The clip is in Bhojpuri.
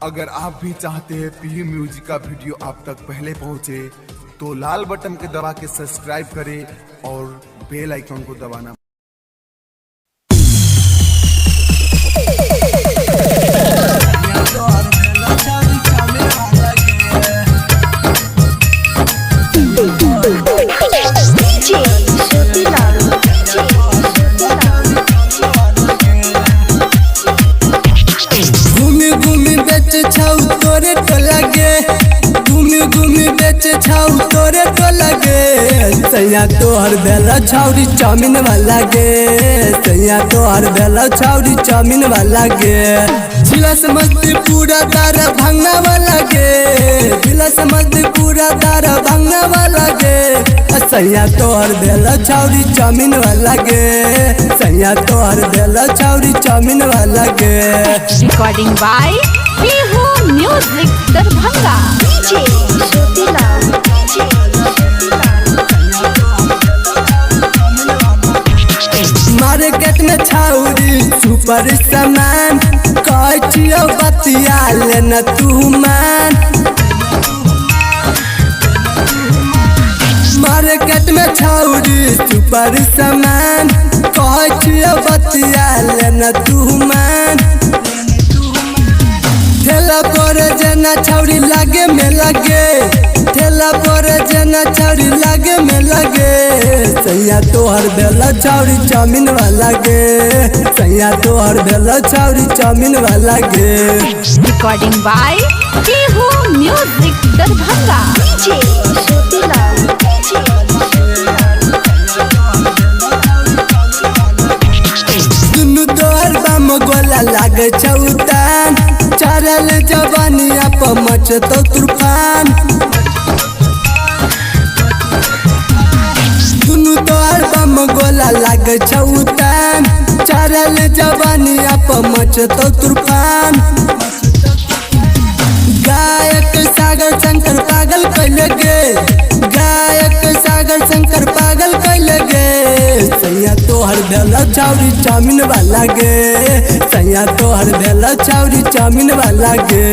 अगर आप भी चाहते हैं पी म्यूजिक का वीडियो आप तक पहले पहुंचे तो लाल बटन के दबा के सब्सक्राइब करें और बेल आइकन को दबाना। तोरे तो लगे घूमी बेच छाऊ तोरे तो लगे सैया तोहर बेला छाउरी चाउमीन वाला गे सैया तोहर बेला छाउरी चाउमीन वाला गे जिला समझती पूरा तारा भांगना वाला गे जिला समझती पूरा तारा भांगना वाला गे सैया तोहर बेला छाउरी चाउमीन वाला गे सैया तोहर बेला छाउरी चाउमीन वाला गे। Recording by music Darbhanga market में छाउरी सुपर सामान कचियो बतिया लेना तू मान मार्केट में छाउरी सुपर सामान कचियो बतिया लेना तू मान ठेला पर जना छौरी लागे में लगे ठेला पर जना छौरी लागे में लगे सैया तोहर बेला छौरी चाउमीन वाला गे सैया तोहर बेला छौरी चाउमीन वाला गे। रिकॉर्डिंग बाय म्यूजिक दरभंगा दुनु तोहर बम गोला लागे चौतान चरल जवानिया पर मचतो तूफान दुनु तोहर बम गोला लागे चौतान चरल जवानिया पर मचतो तूफान गायक सागर शंकर पागल कैले गे गायक सागर शंकर पागल कैले गे सैया तोहर बेला छाउरी चाउमीन वाला गे सैया तोहर बेला छाउरी चाउमीन वाला गे।